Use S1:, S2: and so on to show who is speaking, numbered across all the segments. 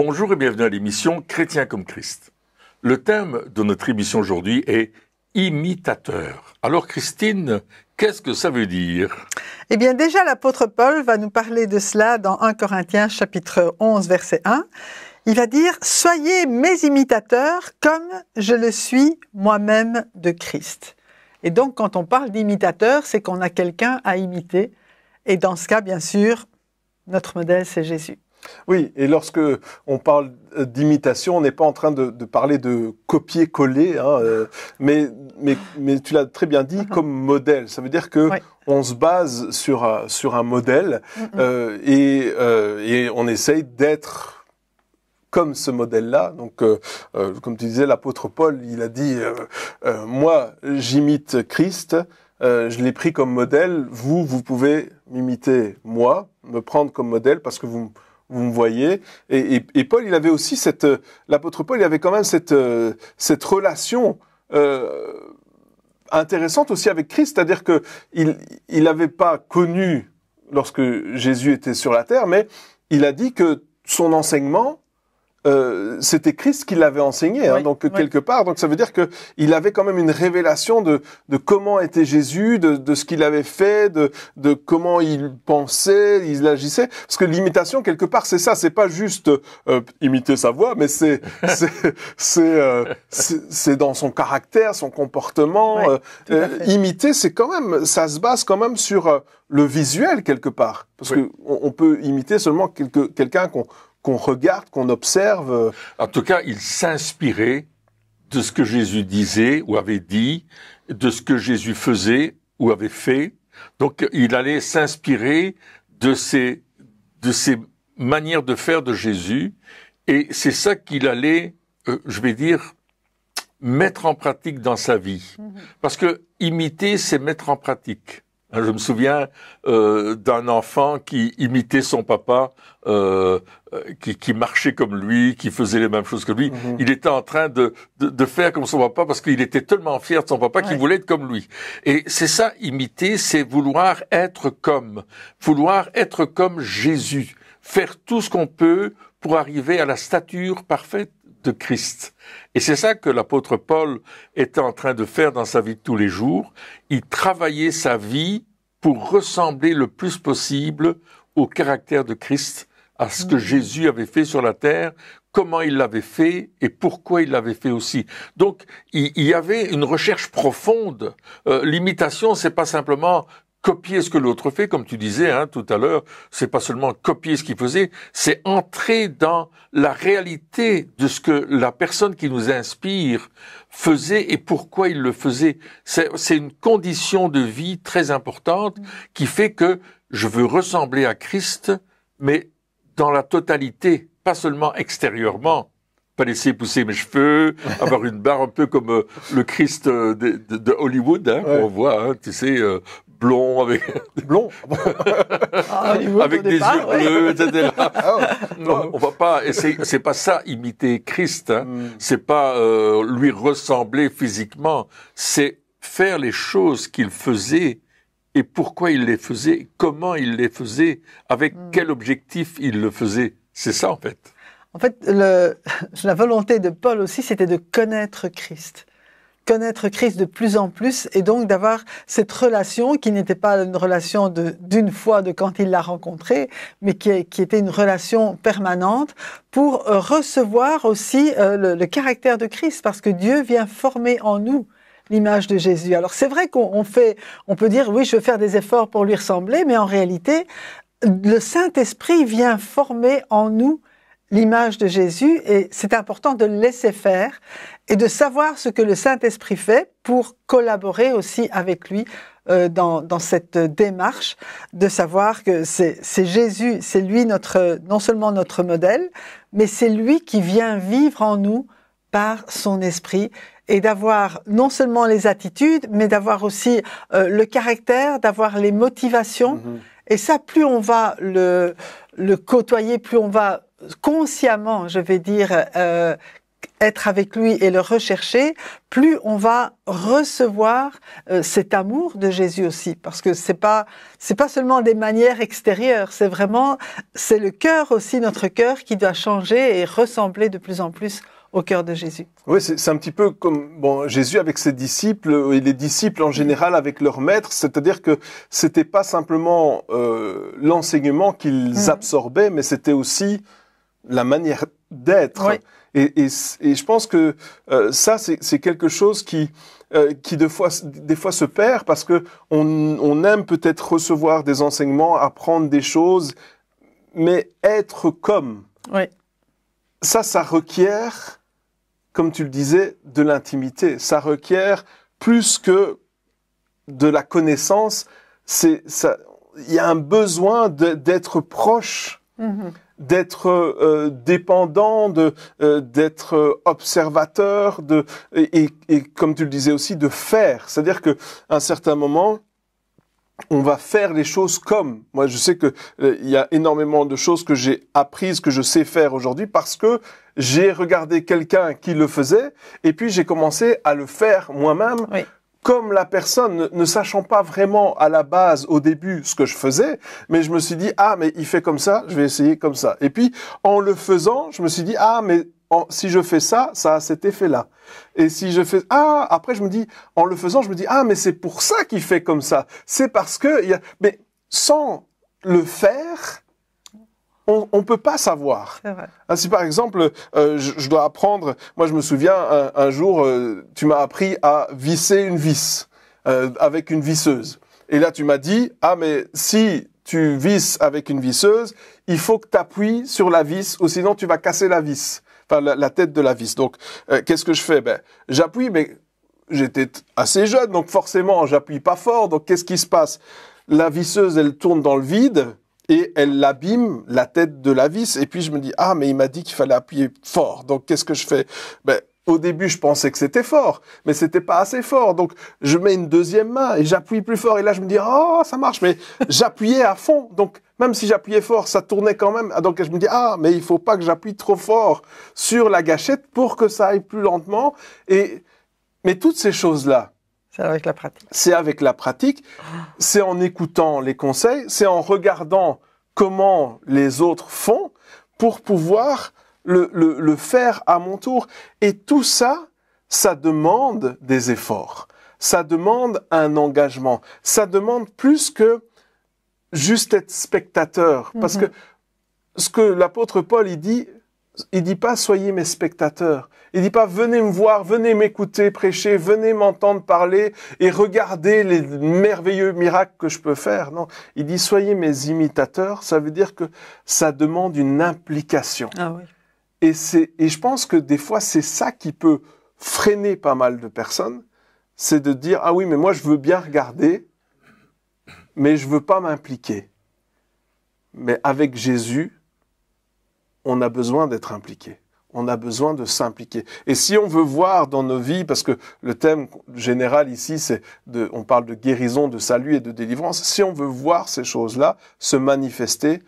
S1: Bonjour et bienvenue à l'émission Chrétien comme Christ. Le thème de notre émission aujourd'hui est imitateur. Alors Christine, qu'est-ce que ça veut dire?
S2: Eh bien déjà l'apôtre Paul va nous parler de cela dans 1 Corinthiens chapitre 11 verset 1. Il va dire « Soyez mes imitateurs comme je le suis moi-même de Christ ». Et donc quand on parle d'imitateur, c'est qu'on a quelqu'un à imiter. Et dans ce cas, bien sûr, notre modèle c'est Jésus.
S3: Oui, et lorsque on parle d'imitation, on n'est pas en train de parler de copier-coller, hein, mais tu l'as très bien dit, comme modèle. Ça veut dire que on se base sur un modèle et on essaye d'être comme ce modèle-là. Donc, comme tu disais, l'apôtre Paul, il a dit moi, j'imite Christ. Je l'ai pris comme modèle. Vous pouvez m'imiter moi, me prendre comme modèle parce que vous me voyez. Et Paul, il avait aussi l'apôtre Paul, il avait quand même cette relation intéressante aussi avec Christ, c'est-à-dire que il n'avait pas connu lorsque Jésus était sur la terre, mais il a dit que son enseignement c'était Christ qui l'avait enseigné, hein, donc quelque part. Donc ça veut dire que il avait quand même une révélation de comment était Jésus, de ce qu'il avait fait, de comment il pensait, il agissait. Parce que l'imitation quelque part c'est ça, c'est pas juste imiter sa voix, mais c'est dans son caractère, son comportement. Imiter, c'est quand même, ça se base quand même sur le visuel quelque part, parce que on peut imiter seulement quelqu'un qu'on regarde, qu'on observe.
S1: En tout cas, il s'inspirait de ce que Jésus disait ou avait dit, de ce que Jésus faisait ou avait fait. Donc, il allait s'inspirer de ces manières de faire de Jésus. Et c'est ça qu'il allait, je vais dire, mettre en pratique dans sa vie. Parce que imiter, c'est mettre en pratique. Je me souviens d'un enfant qui imitait son papa, qui marchait comme lui, qui faisait les mêmes choses que lui. Il était en train de faire comme son papa parce qu'il était tellement fier de son papa qu'il voulait être comme lui. Et c'est ça, imiter, c'est vouloir être comme Jésus. Faire tout ce qu'on peut pour arriver à la stature parfaite de Christ. Et c'est ça que l'apôtre Paul était en train de faire dans sa vie de tous les jours. Il travaillait sa vie pour ressembler le plus possible au caractère de Christ, à ce que Jésus avait fait sur la terre, comment il l'avait fait et pourquoi il l'avait fait aussi. Donc, il y avait une recherche profonde. L'imitation, c'est pas simplement copier ce que l'autre fait, comme tu disais tout à l'heure, c'est pas seulement copier ce qu'il faisait, c'est entrer dans la réalité de ce que la personne qui nous inspire faisait et pourquoi il le faisait. C'est une condition de vie très importante qui fait que je veux ressembler à Christ, mais dans la totalité, pas seulement extérieurement. Pas laisser pousser mes cheveux, avoir une barbe un peu comme le Christ de Hollywood, qu'on voit, tu sais, blond avec avec des yeux bleus, etc. Non, on va pas. Et c'est pas ça imiter Christ. C'est pas lui ressembler physiquement. C'est faire les choses qu'il faisait et pourquoi il les faisait, comment il les faisait, avec quel objectif il le faisait. C'est ça en fait.
S2: En fait, la volonté de Paul aussi, c'était de connaître Christ. Connaître Christ de plus en plus et donc d'avoir cette relation qui n'était pas une relation d'une fois de quand il l'a rencontré, mais qui était une relation permanente pour recevoir aussi le caractère de Christ, parce que Dieu vient former en nous l'image de Jésus. Alors c'est vrai qu'on peut dire oui, je veux faire des efforts pour lui ressembler, mais en réalité, le Saint-Esprit vient former en nous l'image de Jésus, et c'est important de le laisser faire et de savoir ce que le Saint-Esprit fait pour collaborer aussi avec lui dans cette démarche de savoir que c'est Jésus, c'est lui non seulement notre modèle, mais c'est lui qui vient vivre en nous par son esprit, et d'avoir non seulement les attitudes, mais d'avoir aussi le caractère, d'avoir les motivations. Et ça, plus on va le côtoyer, plus on va consciemment, je vais dire, être avec lui et le rechercher, plus on va recevoir cet amour de Jésus aussi, parce que c'est pas seulement des manières extérieures, c'est le cœur aussi, notre cœur qui doit changer et ressembler de plus en plus au cœur de Jésus.
S3: Oui, c'est un petit peu comme Jésus avec ses disciples et les disciples en général avec leur maître, c'est-à-dire que c'était pas simplement l'enseignement qu'ils absorbaient, mais c'était aussi la manière d'être.
S2: Oui.
S3: Et je pense que ça, c'est quelque chose qui des fois se perd parce que on aime peut-être recevoir des enseignements, apprendre des choses, mais être comme.
S2: Oui.
S3: Ça requiert, comme tu le disais, de l'intimité. Ça requiert plus que de la connaissance. Il y a un besoin d'être proche.
S2: Mm-hmm.
S3: D'être dépendant, d'être observateur, et comme tu le disais aussi, de faire. C'est-à-dire que à un certain moment, on va faire les choses comme. Moi, je sais que il y a énormément de choses que j'ai apprises, que je sais faire aujourd'hui, parce que j'ai regardé quelqu'un qui le faisait, et puis j'ai commencé à le faire moi-même.
S2: Oui.
S3: Comme la personne, ne sachant pas vraiment à la base, au début, ce que je faisais, mais je me suis dit, mais il fait comme ça, je vais essayer comme ça. Et puis, en le faisant, je me suis dit, si je fais ça, ça a cet effet-là. Et si je fais, après je me dis, en le faisant, je me dis, mais c'est pour ça qu'il fait comme ça. C'est parce que, mais sans le faire, on peut pas savoir.
S2: C'est vrai.
S3: Si par exemple, je dois apprendre, moi je me souviens un jour, tu m'as appris à visser une vis avec une visseuse. Et là tu m'as dit, mais si tu visses avec une visseuse, il faut que tu appuies sur la vis, ou sinon tu vas casser la vis, enfin la tête de la vis. Donc qu'est-ce que je fais? J'appuie, mais j'étais assez jeune, donc forcément j'appuie pas fort. Donc qu'est-ce qui se passe? La visseuse, elle tourne dans le vide. Et elle abîme la tête de la vis. Et puis je me dis, mais il m'a dit qu'il fallait appuyer fort. Donc qu'est-ce que je fais? Au début, je pensais que c'était fort, mais c'était pas assez fort. Donc je mets une deuxième main et j'appuie plus fort. Et là, je me dis, ça marche. Mais j'appuyais à fond. Donc même si j'appuyais fort, ça tournait quand même. Donc je me dis, mais il faut pas que j'appuie trop fort sur la gâchette pour que ça aille plus lentement. Mais toutes ces choses-là,
S2: c'est avec la pratique.
S3: C'est avec la pratique, c'est en écoutant les conseils, c'est en regardant comment les autres font pour pouvoir le faire à mon tour. Et tout ça, ça demande des efforts. Ça demande un engagement. Ça demande plus que juste être spectateur. Parce que ce que l'apôtre Paul, il dit pas soyez mes spectateurs. Il dit pas venez me voir, venez m'écouter prêcher, venez m'entendre parler et regardez les merveilleux miracles que je peux faire. Non, il dit soyez mes imitateurs. Ça veut dire que ça demande une implication.
S2: Ah oui.
S3: Et je pense que des fois c'est ça qui peut freiner pas mal de personnes, c'est de dire oui mais moi je veux bien regarder, mais je veux pas m'impliquer. Mais avec Jésus, on a besoin d'être impliqué. On a besoin de s'impliquer. Et si on veut voir dans nos vies, parce que le thème général ici, on parle de guérison, de salut et de délivrance. Si on veut voir ces choses-là se manifester,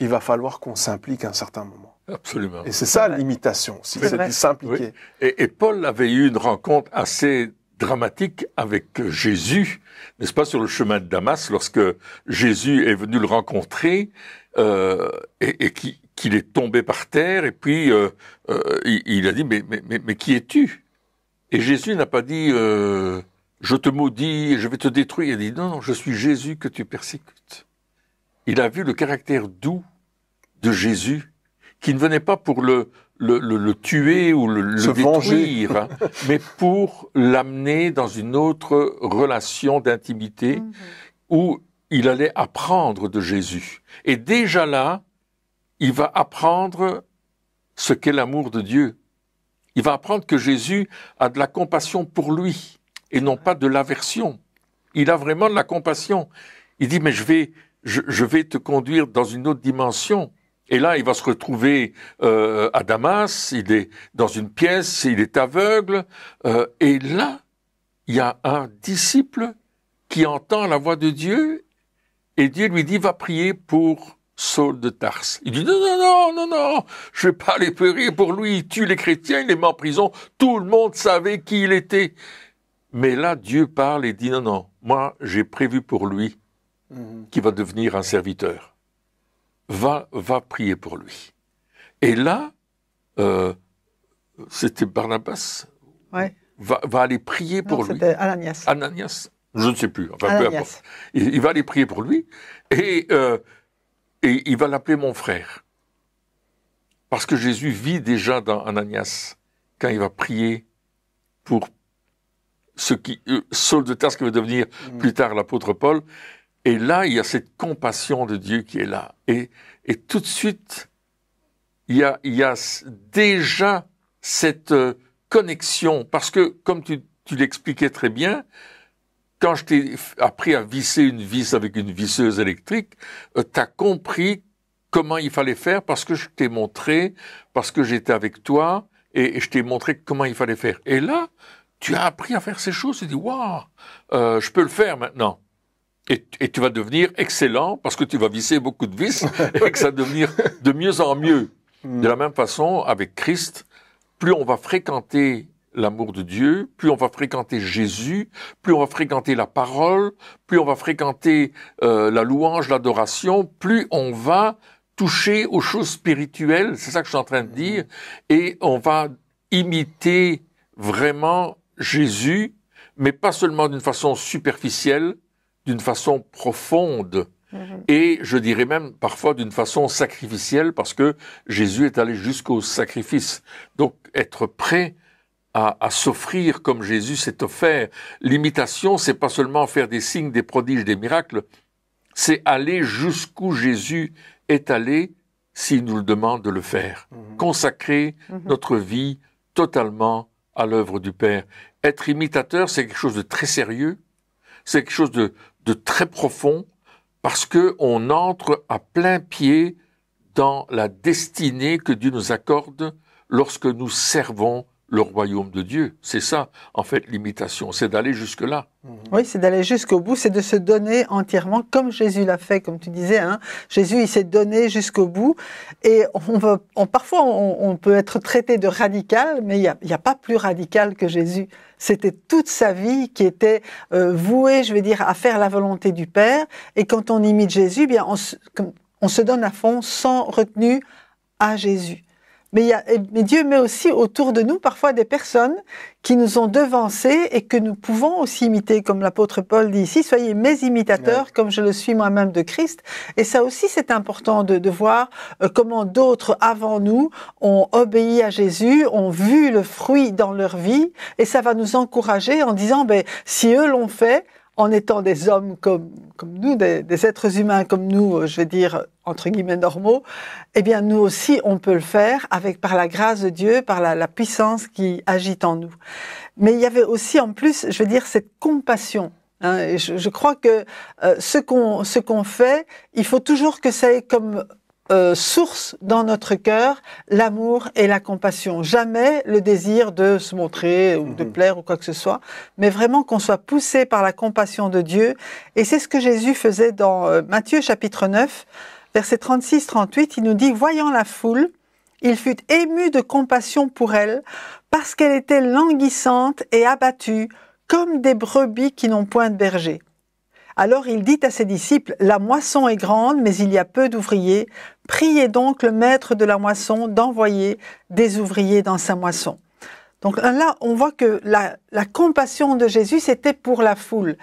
S3: il va falloir qu'on s'implique à un certain moment.
S1: Absolument.
S3: Et c'est ça l'imitation aussi, c'est de s'impliquer.
S1: Oui. Et Paul avait eu une rencontre assez dramatique avec Jésus, n'est-ce pas, sur le chemin de Damas, lorsque Jésus est venu le rencontrer et qu'il est tombé par terre, et puis il a dit mais qui es-tu? Et Jésus n'a pas dit je te maudis, je vais te détruire. Il a dit non, je suis Jésus que tu persécutes. Il a vu le caractère doux de Jésus, qui ne venait pas pour le tuer ou le détruire, hein, mais pour l'amener dans une autre relation d'intimité où il allait apprendre de Jésus. Et déjà là, il va apprendre ce qu'est l'amour de Dieu. Il va apprendre que Jésus a de la compassion pour lui et non pas de l'aversion. Il a vraiment de la compassion. Il dit, mais je vais te conduire dans une autre dimension. Et là, il va se retrouver à Damas, il est dans une pièce, il est aveugle. Et là, il y a un disciple qui entend la voix de Dieu et Dieu lui dit, va prier pour Saul de Tarse. Il dit, non, je vais pas aller prier pour lui, il tue les chrétiens, il les met en prison, tout le monde savait qui il était. Mais là, Dieu parle et dit, non, moi, j'ai prévu pour lui qui va devenir un serviteur. Va prier pour lui. Et là, c'était Barnabas,
S2: Ouais.
S1: va aller prier pour lui.
S2: C'était Ananias.
S1: Ananias, je ne sais plus, enfin peu
S2: Ananias.
S1: importe. Il va aller prier pour lui et il va l'appeler mon frère. Parce que Jésus vit déjà dans Ananias quand il va prier pour Saul de Tarse qui va devenir plus tard l'apôtre Paul. Et là, il y a cette compassion de Dieu qui est là. Et tout de suite, il y a déjà cette connexion. Parce que, comme tu l'expliquais très bien, quand je t'ai appris à visser une vis avec une visseuse électrique, tu as compris comment il fallait faire parce que je t'ai montré, parce que j'étais avec toi et je t'ai montré comment il fallait faire. Et là, tu as appris à faire ces choses. Tu dis, waouh, je peux le faire maintenant. Et tu vas devenir excellent parce que tu vas visser beaucoup de vis et que ça va devenir de mieux en mieux. De la même façon, avec Christ, plus on va fréquenter l'amour de Dieu, plus on va fréquenter Jésus, plus on va fréquenter la parole, plus on va fréquenter la louange, l'adoration, plus on va toucher aux choses spirituelles, c'est ça que je suis en train de dire, et on va imiter vraiment Jésus, mais pas seulement d'une façon superficielle, d'une façon profonde, et je dirais même parfois d'une façon sacrificielle, parce que Jésus est allé jusqu'au sacrifice. Donc être prêt à s'offrir comme Jésus s'est offert. L'imitation, c'est pas seulement faire des signes, des prodiges, des miracles, c'est aller jusqu'où Jésus est allé s'il nous le demande de le faire. Consacrer notre vie totalement à l'œuvre du Père. Être imitateur, c'est quelque chose de très sérieux, c'est quelque chose de très profond, parce que on entre à plein pied dans la destinée que Dieu nous accorde lorsque nous servons le royaume de Dieu. C'est ça, en fait, l'imitation, c'est d'aller jusque-là.
S2: Oui, c'est d'aller jusqu'au bout, c'est de se donner entièrement, comme Jésus l'a fait, comme tu disais. Hein. Jésus, il s'est donné jusqu'au bout. Et parfois, on peut être traité de radical, mais il n'y a pas plus radical que Jésus. C'était toute sa vie qui était vouée, je vais dire, à faire la volonté du Père. Et quand on imite Jésus, bien, on se donne à fond, sans retenue, à Jésus. Mais Dieu met aussi autour de nous parfois des personnes qui nous ont devancés et que nous pouvons aussi imiter, comme l'apôtre Paul dit ici, soyez mes imitateurs comme je le suis moi-même de Christ. Et ça aussi, c'est important de voir comment d'autres avant nous ont obéi à Jésus, ont vu le fruit dans leur vie, et ça va nous encourager en disant, si eux l'ont fait, en étant des hommes comme nous, des êtres humains comme nous, je vais dire, entre guillemets, normaux, eh bien, nous aussi, on peut le faire par la grâce de Dieu, par la puissance qui agit en nous. Mais il y avait aussi, en plus, je veux dire, cette compassion. Hein, et je crois que ce qu'on fait, il faut toujours que ça ait comme source dans notre cœur l'amour et la compassion. Jamais le désir de se montrer ou de plaire ou quoi que ce soit, mais vraiment qu'on soit poussé par la compassion de Dieu. Et c'est ce que Jésus faisait dans Matthieu chapitre 9, versets 36-38. Il nous dit « Voyant la foule, il fut ému de compassion pour elle, parce qu'elle était languissante et abattue, comme des brebis qui n'ont point de berger. » Alors il dit à ses disciples, « La moisson est grande, mais il y a peu d'ouvriers. Priez donc le maître de la moisson d'envoyer des ouvriers dans sa moisson. » Donc là, on voit que la compassion de Jésus, c'était pour la foule.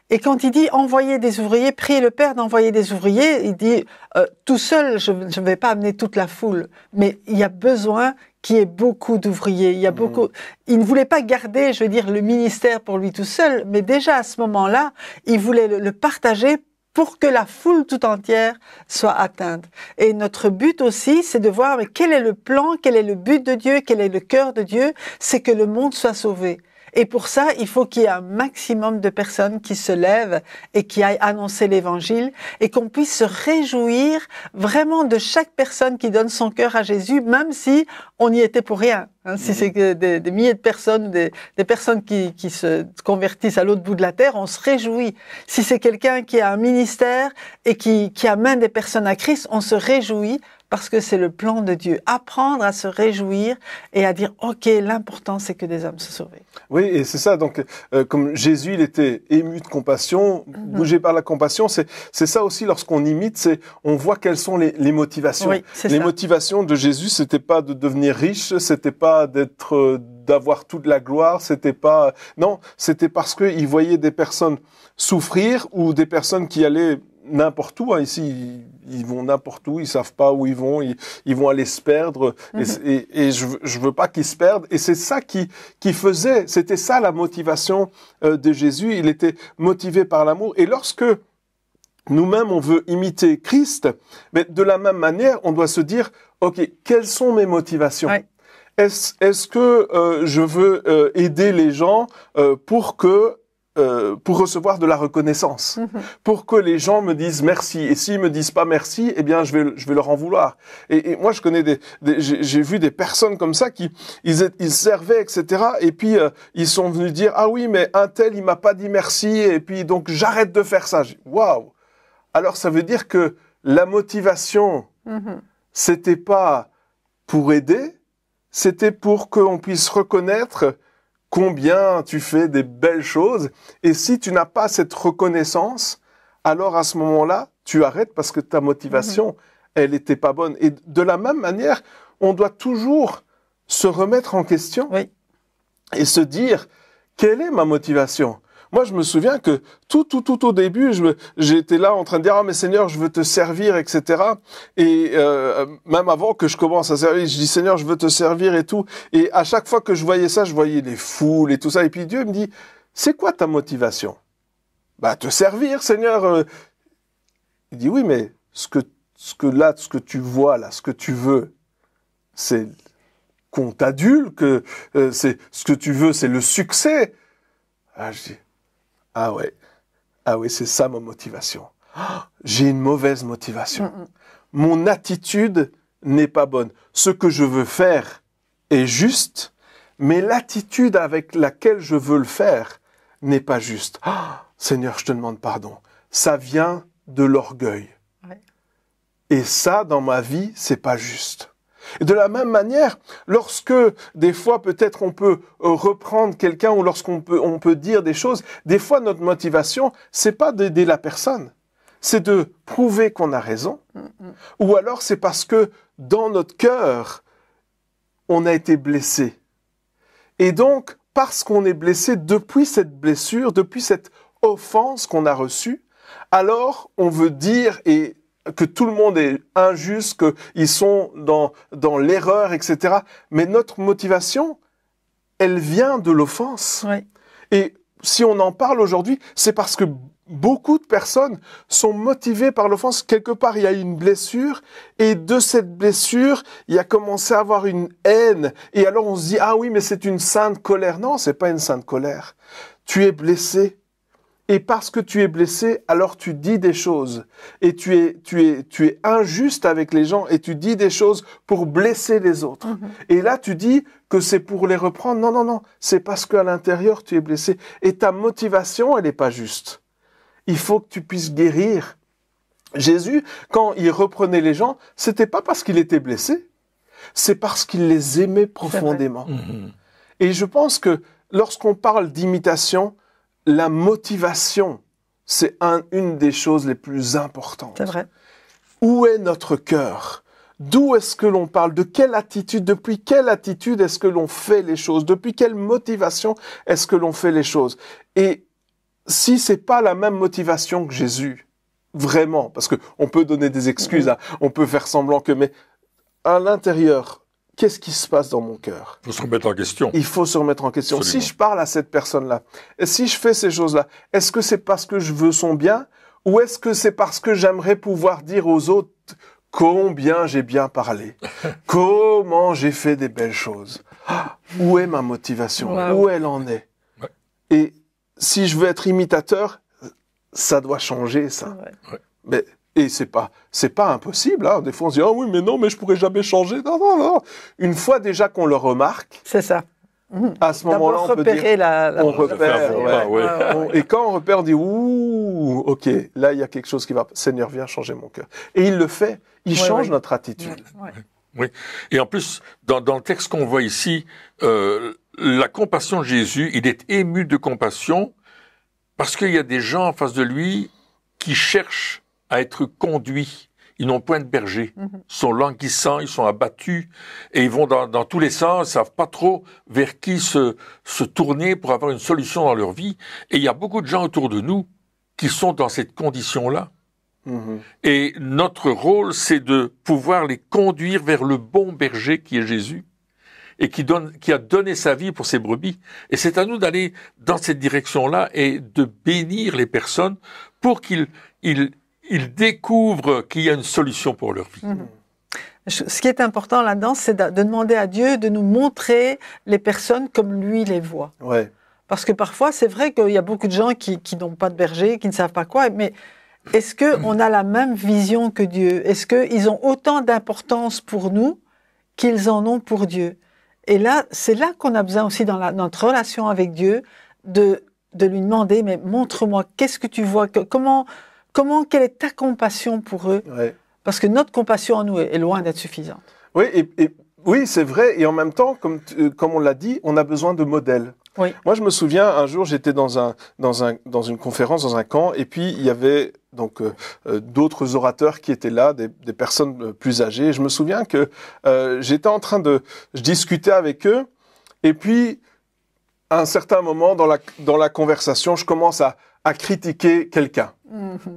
S2: Et quand il dit « envoyer des ouvriers », priez le Père d'envoyer des ouvriers, il dit « tout seul, je ne vais pas amener toute la foule, mais il y a besoin qu'il y ait beaucoup d'ouvriers. Il y a beaucoup. Il ne voulait pas garder, je veux dire, le ministère pour lui tout seul, mais déjà à ce moment-là, il voulait le partager pour que la foule tout entière soit atteinte. Et notre but aussi, c'est de voir quel est le plan, quel est le but de Dieu, quel est le cœur de Dieu, c'est que le monde soit sauvé. Et pour ça, il faut qu'il y ait un maximum de personnes qui se lèvent et qui aillent annoncer l'évangile et qu'on puisse se réjouir vraiment de chaque personne qui donne son cœur à Jésus, même si on y était pour rien. Hein, si c'est que des milliers de personnes, des personnes qui se convertissent à l'autre bout de la terre, on se réjouit. Si c'est quelqu'un qui a un ministère et qui amène des personnes à Christ, on se réjouit parce que c'est le plan de Dieu. Apprendre à se réjouir et à dire, OK, l'important c'est que des âmes se sauvent.
S3: Oui, et c'est ça. Donc, comme Jésus, il était ému de compassion, bougé par la compassion, c'est ça aussi lorsqu'on imite, c'est on voit quelles sont les motivations.
S2: Oui,
S3: les motivations de Jésus, c'était pas de devenir riche, c'était pas d'avoir toute la gloire, c'était pas non, c'était parce que il voyait des personnes souffrir ou des personnes qui allaient n'importe où. Hein. Ici, ils vont n'importe où, ils savent pas où ils vont aller se perdre. Et je veux pas qu'ils se perdent. Et c'est ça qui faisait, c'était ça la motivation de Jésus. Il était motivé par l'amour. Et lorsque nous-mêmes on veut imiter Christ, mais de la même manière, on doit se dire, OK, quelles sont mes motivations?
S2: Ouais.
S3: Est-ce que je veux aider les gens pour recevoir de la reconnaissance, pour que les gens me disent merci. Et s'ils me disent pas merci, eh bien je vais leur en vouloir. Et moi je connais j'ai vu des personnes comme ça qui ils servaient, etc. Et puis ils sont venus dire ah oui mais un tel il m'a pas dit merci et puis donc j'arrête de faire ça. Waouh. Alors ça veut dire que la motivation c'était pas pour aider, c'était pour qu'on puisse reconnaître combien tu fais des belles choses. Et si tu n'as pas cette reconnaissance, alors à ce moment-là, tu arrêtes parce que ta motivation, elle était pas bonne. Et de la même manière, on doit toujours se remettre en question et se dire, quelle est ma motivation? Moi, je me souviens que tout au début, j'étais là en train de dire, ah mais Seigneur, je veux te servir, etc. Et même avant que je commence à servir, je dis, Seigneur, je veux te servir et tout. Et à chaque fois que je voyais ça, je voyais les foules et tout ça. Et puis Dieu me dit, c'est quoi ta motivation? Bah, te servir, Seigneur. Il dit, oui, mais ce que tu vois là, ce que tu veux, c'est qu'on t'adule, que c'est ce que tu veux, c'est le succès. Ah, je dis, ah oui, c'est ça ma motivation. Oh, j'ai une mauvaise motivation. Mon attitude n'est pas bonne. Ce que je veux faire est juste, mais l'attitude avec laquelle je veux le faire n'est pas juste. Oh, Seigneur, je te demande pardon. Ça vient de l'orgueil. Et ça, dans ma vie, c'est pas juste. Et de la même manière, lorsque des fois peut-être on peut reprendre quelqu'un ou lorsqu'on peut dire des choses, des fois notre motivation, c'est pas d'aider la personne, c'est de prouver qu'on a raison. Ou alors c'est parce que dans notre cœur, on a été blessé. Et donc, parce qu'on est blessé depuis cette blessure, depuis cette offense qu'on a reçue, alors on veut dire que tout le monde est injuste, qu'ils sont dans l'erreur, etc. Mais notre motivation, elle vient de l'offense. Et si on en parle aujourd'hui, c'est parce que beaucoup de personnes sont motivées par l'offense. Quelque part, il y a une blessure, et de cette blessure, il y a commencé à avoir une haine. Et alors on se dit, ah oui, mais c'est une sainte colère. Non, c'est pas une sainte colère. Tu es blessé. Et parce que tu es blessé, alors tu dis des choses. Et tu es injuste avec les gens et tu dis des choses pour blesser les autres. Et là, tu dis que c'est pour les reprendre. Non, non, non. C'est parce qu'à l'intérieur, tu es blessé. Et ta motivation, elle n'est pas juste. Il faut que tu puisses guérir. Jésus, quand il reprenait les gens, c'était pas parce qu'il était blessé. C'est parce qu'il les aimait profondément. Et je pense que lorsqu'on parle d'imitation, la motivation, c'est une des choses les plus importantes.
S2: C'est vrai.
S3: Où est notre cœur? D'où est-ce que l'on parle? De quelle attitude? Depuis quelle attitude est-ce que l'on fait les choses? Depuis quelle motivation est-ce que l'on fait les choses? Et si c'est pas la même motivation que Jésus, vraiment, parce que on peut donner des excuses, hein, on peut faire semblant que, mais à l'intérieur, qu'est-ce qui se passe dans mon cœur?
S1: Il faut se remettre en question.
S3: Il faut se remettre en question.
S1: Absolument.
S3: Si je parle à cette personne-là, et si je fais ces choses-là, est-ce que c'est parce que je veux son bien, ou est-ce que c'est parce que j'aimerais pouvoir dire aux autres combien j'ai bien parlé, comment j'ai fait des belles choses? Où est ma motivation?
S2: Wow.
S3: Où elle en est? Et si je veux être imitateur, ça doit changer, ça. Mais, et c'est pas impossible, hein. Des fois, on se dit, ah oui, mais non, mais je pourrais jamais changer. Non, non, non. Une fois déjà qu'on le remarque.
S2: C'est ça.
S3: À ce moment-là, on peut dire, on repère. Et quand on repère, on dit, ouh, ok, là, il y a quelque chose qui va, Seigneur, viens changer mon cœur. Et il le fait. Il change notre attitude.
S1: Oui. Et en plus, dans le texte qu'on voit ici, la compassion de Jésus, il est ému de compassion parce qu'il y a des gens en face de lui qui cherchent à être conduits. Ils n'ont point de berger. Ils sont languissants, ils sont abattus et ils vont dans tous les sens, ils savent pas trop vers qui se tourner pour avoir une solution dans leur vie. Et il y a beaucoup de gens autour de nous qui sont dans cette condition-là. Et notre rôle, c'est de pouvoir les conduire vers le bon berger qui est Jésus et qui a donné sa vie pour ses brebis. Et c'est à nous d'aller dans cette direction-là et de bénir les personnes pour qu'ils découvrent qu'il y a une solution pour leur vie.
S2: Ce qui est important là-dedans, c'est de demander à Dieu de nous montrer les personnes comme lui les voit.
S3: Ouais.
S2: Parce que parfois, c'est vrai qu'il y a beaucoup de gens qui n'ont pas de berger, qui ne savent pas quoi, mais est-ce qu'on a la même vision que Dieu? Est-ce qu'ils ont autant d'importance pour nous qu'ils en ont pour Dieu? Et là, c'est là qu'on a besoin aussi dans notre relation avec Dieu de lui demander, mais montre-moi, qu'est-ce que tu vois? Quelle est ta compassion pour eux? Parce que notre compassion en nous est loin d'être suffisante.
S3: Oui, oui, c'est vrai. Et en même temps, comme on l'a dit, on a besoin de modèles.
S2: Oui.
S3: Moi, je me souviens, un jour, j'étais dans une conférence, dans un camp, et puis il y avait donc d'autres orateurs qui étaient là, des personnes plus âgées. Et je me souviens que j'étais en train je discutais avec eux, et puis à un certain moment dans la conversation, je commence à critiquer quelqu'un.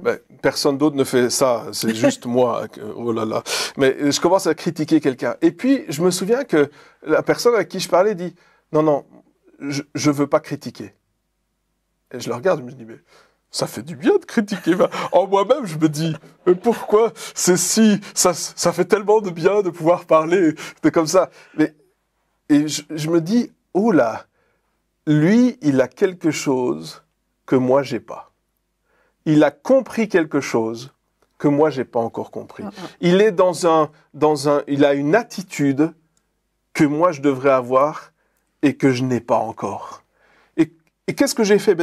S3: Ben, personne d'autre ne fait ça, c'est juste moi. Oh là là. Mais je commence à critiquer quelqu'un. Et puis, je me souviens que la personne avec qui je parlais dit « Non, non, je veux pas critiquer. » Et je le regarde, je me dis « Mais ça fait du bien de critiquer. » En moi-même, je me dis « Mais pourquoi ça fait tellement de bien de pouvoir parler de comme ça. » Et je me dis « Oh là, lui, il a quelque chose que moi, j'ai pas. Il a compris quelque chose que moi, j'ai pas encore compris. Il est il a une attitude que moi, je devrais avoir et que je n'ai pas encore. Et qu'est-ce que j'ai fait?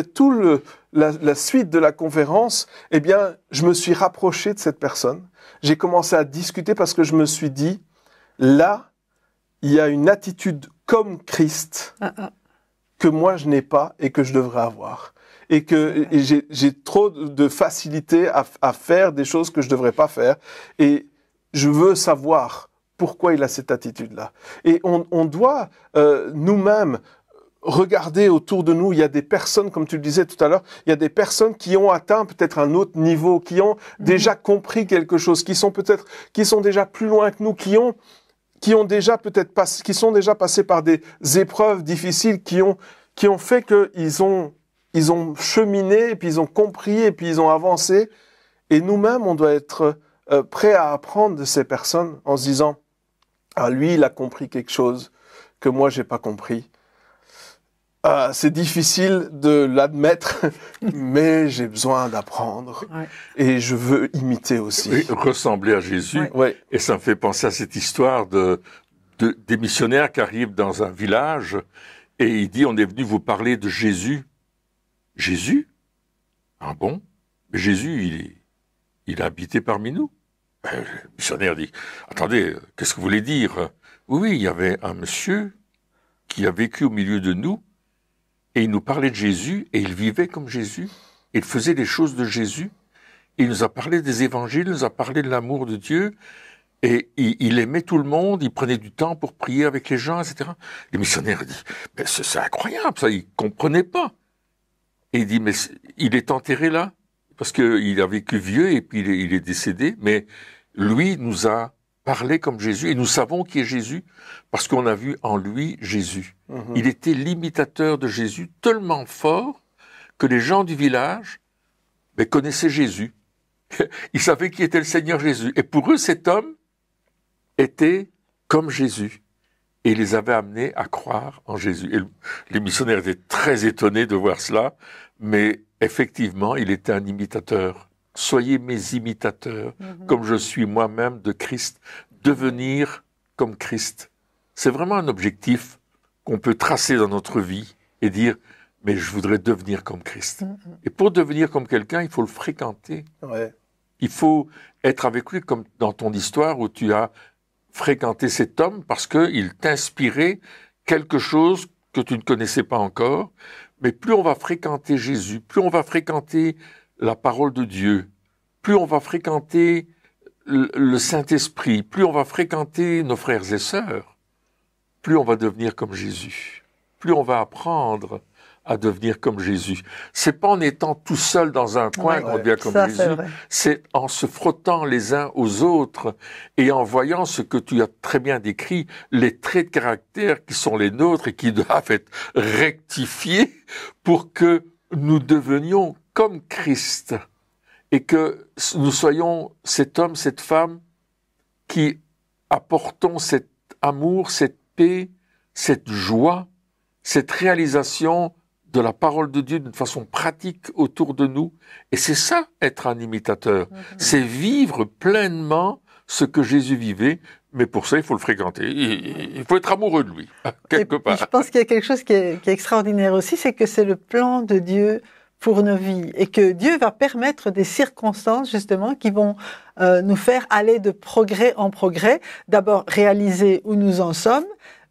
S3: La suite de la conférence, eh bien, je me suis rapproché de cette personne. J'ai commencé à discuter parce que je me suis dit, là, il y a une attitude comme Christ que moi, je n'ai pas et que je devrais avoir. Et que j'ai trop de facilité à faire des choses que je devrais pas faire. Et je veux savoir pourquoi il a cette attitude-là. Et on doit nous-mêmes regarder autour de nous. Il y a des personnes, comme tu le disais tout à l'heure, il y a des personnes qui ont atteint peut-être un autre niveau, qui ont déjà compris quelque chose, qui sont déjà plus loin que nous, qui sont déjà passés par des épreuves difficiles, qui ont fait qu'ils ont cheminé, et puis ils ont compris, et puis ils ont avancé. Et nous-mêmes, on doit être prêts à apprendre de ces personnes en se disant « Ah, lui, il a compris quelque chose que moi, j'ai pas compris. » C'est difficile de l'admettre, mais j'ai besoin d'apprendre. Et je veux imiter aussi.
S1: Oui, ressembler à Jésus. Et ça me fait penser à cette histoire des missionnaires qui arrivent dans un village et il dit « On est venu vous parler de Jésus. » Jésus? Ah bon? Mais Jésus, il a habité parmi nous. Le missionnaire dit, attendez, qu'est-ce que vous voulez dire? Oui, il y avait un monsieur qui a vécu au milieu de nous et il nous parlait de Jésus et il vivait comme Jésus. Il faisait les choses de Jésus. Il nous a parlé des évangiles, il nous a parlé de l'amour de Dieu et il aimait tout le monde, il prenait du temps pour prier avec les gens, etc. Le missionnaire dit, mais c'est incroyable, ça, il comprenait pas. Et il dit, mais il est enterré là, parce qu'il a vécu vieux et puis il est décédé, mais lui nous a parlé comme Jésus, et nous savons qui est Jésus, parce qu'on a vu en lui Jésus. Il était l'imitateur de Jésus, tellement fort que les gens du village connaissaient Jésus. Ils savaient qui était le Seigneur Jésus. Et pour eux, cet homme était comme Jésus. et il les avait amenés à croire en Jésus. Et les missionnaires étaient très étonnés de voir cela, mais effectivement, il était un imitateur. Soyez mes imitateurs, comme je suis moi-même de Christ. Devenir comme Christ. C'est vraiment un objectif qu'on peut tracer dans notre vie et dire, mais je voudrais devenir comme Christ. Et pour devenir comme quelqu'un, il faut le fréquenter.
S3: Ouais.
S1: Il faut être avec lui, comme dans ton histoire où tu as fréquenté cet homme parce qu'il t'inspirait quelque chose que tu ne connaissais pas encore. Mais plus on va fréquenter Jésus, plus on va fréquenter la parole de Dieu, plus on va fréquenter le Saint-Esprit, plus on va fréquenter nos frères et sœurs, plus on va devenir comme Jésus, plus on va apprendre à devenir comme Jésus. C'est pas en étant tout seul dans un coin qu'on devient comme
S2: ça,
S1: Jésus, c'est en se frottant les uns aux autres et en voyant ce que tu as très bien décrit, les traits de caractère qui sont les nôtres et qui doivent être rectifiés pour que nous devenions comme Christ et que nous soyons cet homme, cette femme qui apportons cet amour, cette paix, cette joie, cette réalisation de la parole de Dieu d'une façon pratique autour de nous. Et c'est ça, être un imitateur. C'est vivre pleinement ce que Jésus vivait, mais pour ça, il faut le fréquenter. Il faut être amoureux de lui, quelque part.
S2: Je pense qu'il y a quelque chose qui est extraordinaire aussi, c'est que c'est le plan de Dieu pour nos vies et que Dieu va permettre des circonstances justement qui vont nous faire aller de progrès en progrès. D'abord réaliser où nous en sommes,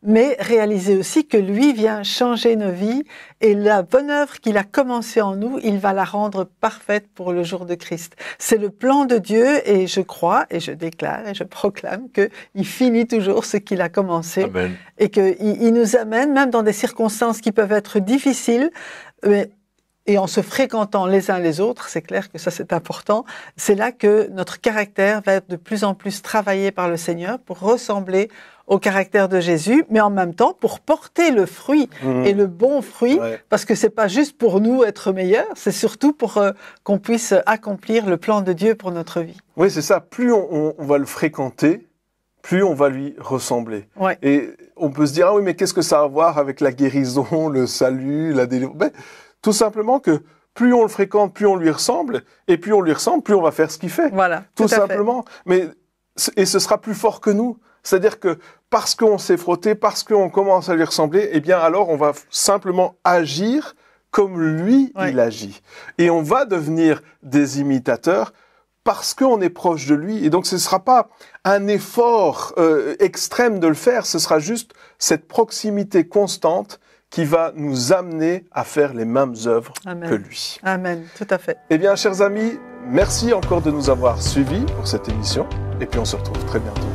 S2: mais réaliser aussi que lui vient changer nos vies et la bonne œuvre qu'il a commencée en nous, il va la rendre parfaite pour le jour de Christ. C'est le plan de Dieu et je crois et je déclare et je proclame qu'il finit toujours ce qu'il a commencé.
S1: Amen.
S2: Et qu'il nous amène, même dans des circonstances qui peuvent être difficiles, et en se fréquentant les uns les autres, c'est clair que ça c'est important, c'est là que notre caractère va être de plus en plus travaillé par le Seigneur pour ressembler au caractère de Jésus, mais en même temps pour porter le fruit et le bon fruit, parce que c'est pas juste pour nous être meilleurs, c'est surtout pour qu'on puisse accomplir le plan de Dieu pour notre vie.
S3: Oui, c'est ça. Plus on va le fréquenter, plus on va lui ressembler.
S2: Ouais.
S3: Et on peut se dire, ah oui, mais qu'est-ce que ça a à voir avec la guérison, le salut, la délivrance? Ben, tout simplement que plus on le fréquente, plus on lui ressemble, et plus on lui ressemble, plus on va faire ce qu'il fait.
S2: Voilà,
S3: tout simplement. Mais et ce sera plus fort que nous. C'est-à-dire que parce qu'on s'est frotté, parce qu'on commence à lui ressembler, eh bien alors on va simplement agir comme lui il agit. Et on va devenir des imitateurs parce qu'on est proche de lui. Et donc ce ne sera pas un effort extrême de le faire, ce sera juste cette proximité constante qui va nous amener à faire les mêmes œuvres que lui.
S2: Amen, tout à fait.
S3: Eh bien, chers amis, merci encore de nous avoir suivis pour cette émission. Et puis on se retrouve très bientôt.